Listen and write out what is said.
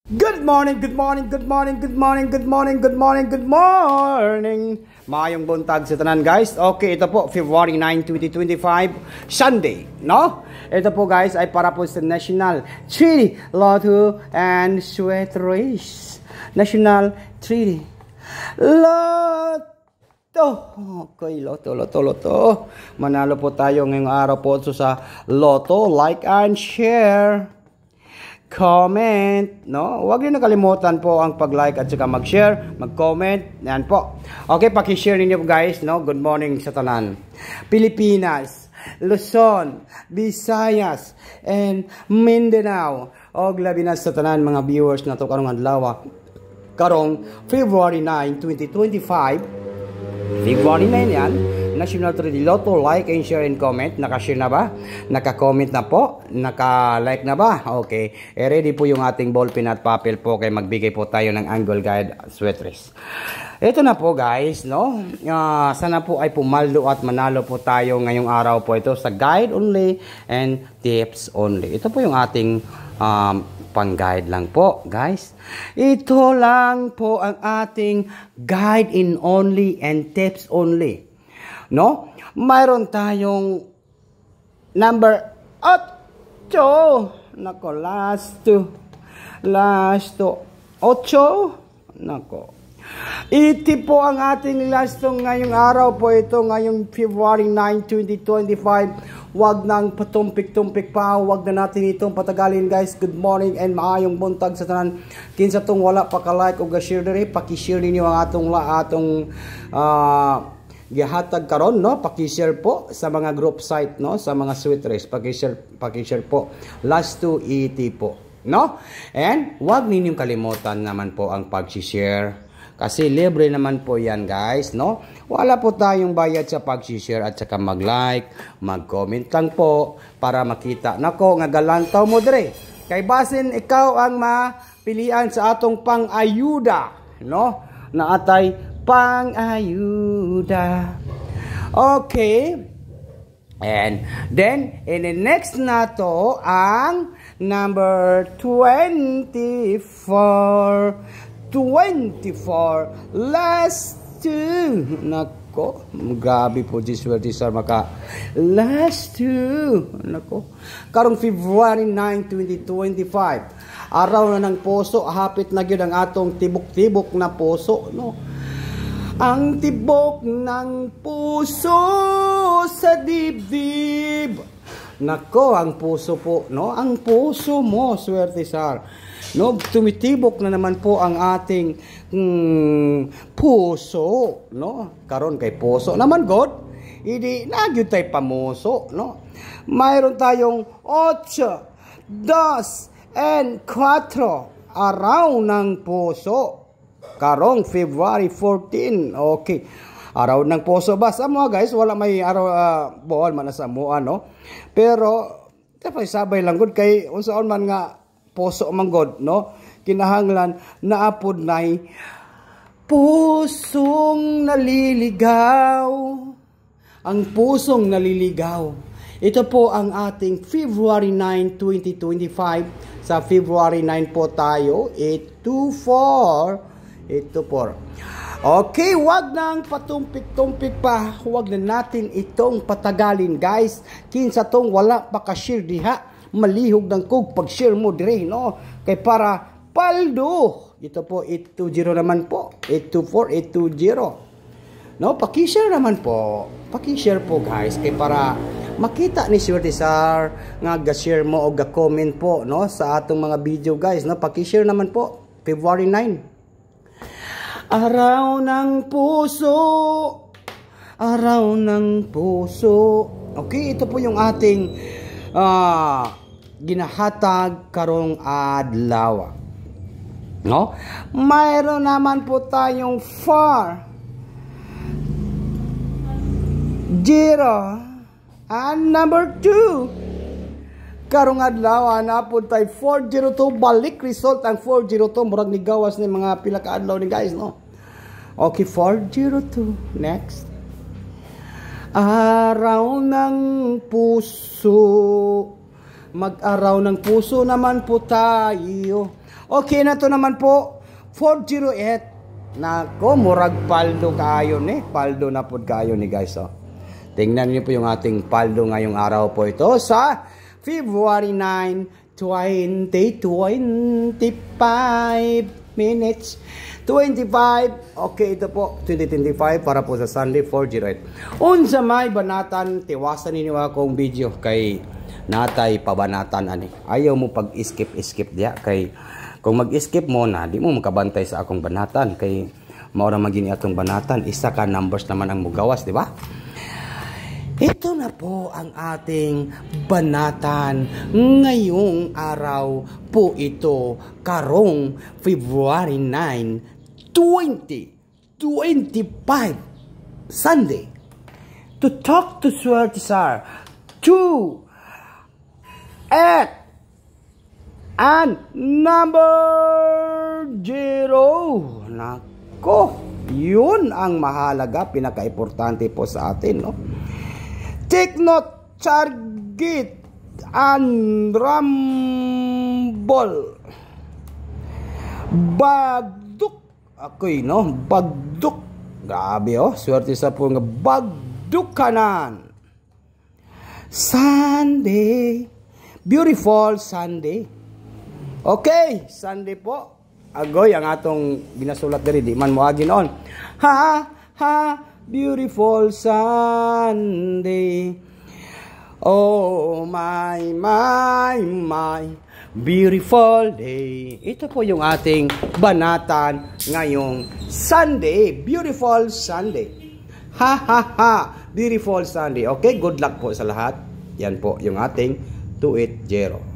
Good morning, good morning, good morning, good morning, good morning, good morning, good morning. Maayong buntag sa tanan, guys. Okay, ito po, February 9, 2025, Sunday, no? Ito po, guys, ay para po sa National Treaty Lotto and Sweat Race. National Treaty Lotto. Okay, Lotto. Manalo po tayo ngayong araw po sa Lotto. Like and share. Comment, no? Huwag niyo nakalimutan po ang pag-like at saka mag-share, mag-comment. Yan po. Okay, paki-share niyo guys, no? Good morning sa tanan. Pilipinas, Luzon, Visayas, and Mindanao. Og labi na sa tanan mga viewers na to karong adlaw. Karong February 9, 2025. February 9 yan. National Treaty Lotto, like and share and comment. Naka-share na ba? Naka-comment na po? Naka-like na ba? Okay. Ready po yung ating ballpen at papel po kaya magbigay po tayo ng angle guide sweat race. Ito na po guys, no? Sana po ay pumaldo at manalo po tayo ngayong araw po ito sa guide only and tips only. Ito po yung ating pang-guide lang po, guys. Ito lang po ang ating guide in only and tips only. No? Mayroon tayong number 8. Nako, last 8. Nako. Iti po ang ating last ngayong araw po ito, ngayong February 9, 2025. Wag nang patumpik-tumpik pa, wag na natin itong patagalin guys. Good morning and maayong buntag sa tanan. Kinsa tong wala pa ka-like o ga-share diri, paki-share ninyo ang atong gihatag karon, no? Paki-share po sa mga group site, no? Sa mga sweet race, paki-share po. Last 2 ET po, no? And wag ninyong kalimutan naman po ang pag-share. Kasi libre naman po yan guys, no? Wala po tayong bayad sa pag-share at saka mag-like, mag-comment lang po para makita. Nako, nga galantaw mo dire. Kay basin ikaw ang mapilian sa atong pang-ayuda, no? Na atay pang-ayuda. Okay. And then, in the next na to, ang number 24. Last 2. Nako, grabe po Jiswerte sir maka. Last 2. Nako. Karong February 9, 2025. Araw na ng puso, hapit na gyud ang atong tibok-tibok na puso, no? Ang tibok ng puso sa dibdib. Nako, ang puso po, no? Ang puso mo, Swerte sir. No, tumitibok na naman po ang ating puso, no? Karon kay puso naman God, hindi nagyud tay pamuso, no? Mayroon tayong 8, 2, and 4 araw ng puso. Karong February 14. Okay. Araw ng puso ba? Sa mga guys, wala may araw buwan man sa mua, no? Pero dapat sabay lang gud kay unsaon man nga puso man god, no? Kinahanglan naapod nay pusong naliligaw. Ang pusong naliligaw. Ito po ang ating February 9, 2025. Sa February 9 po tayo, 824. Okay, wag nang patumpik-tumpik pa. Wag na natin itong patagalin, guys. Kinsa tong wala pa ka-share diha, malihog ng kog pag-share mo dire, no? Kay para paldo. Ito po 820 naman po. 824, 820. No, paki-share naman po. Paki-share po, guys, kay para makita ni Swerte sir nga ga-share mo o ga-comment po, no, sa atong mga video, guys, no? Paki-share naman po. February 9. Araw ng puso. Araw ng puso. Okay, ito po yung ating ginahatag karong adlaw. No? Mayroon naman po tayong 4, 0, and number 2. Karong adlaw na po tayo 402. Balik result ang 402. Murag ni gawas ni mga pila ka adlaw ni guys, no? Okay, 402. Next. Araw ng puso. Mag-araw ng puso naman po tayo. Okay na to naman po. 408. Nako, murag paldo kayo ni. Paldo na po kayo ni guys. Oh. Tingnan niyo po yung ating paldo ngayong araw po ito sa February 9, 2025 minutes. 25. Okay, ito po. 2025 para po sa Sunday 408. Unsa may banatan, tiwasan ninyo akong video kay natay pabanatan ani. Ayaw mo pag-skip diya kay kung mag-skip mo na, di mo makabantay sa akong banatan kay maura magini atong banatan. Isa ka numbers naman ang mugawas, di ba? Ito na po ang ating banatan ngayong araw po ito, karong February 9, 2025, Sunday. To talk to Swertisar, 2, 8, and number 0. Nako, yun ang mahalaga, pinaka-importante po sa atin, no? Take note, target, and rumble. Bagduk. Okay, no? Bagduk. Grabe, oh. Swerte sa po nga bagduk kanan. Sunday. Beautiful Sunday. Okay, Sunday po. Agoy, ang atong ginasulat diri, di man mo agin on. Ha, ha. Beautiful Sunday. Oh my, my, my beautiful day. Ito po yung ating banatan ngayong Sunday. Beautiful Sunday. Ha ha ha. Beautiful Sunday. Okay, good luck po sa lahat. Yan po yung ating 280.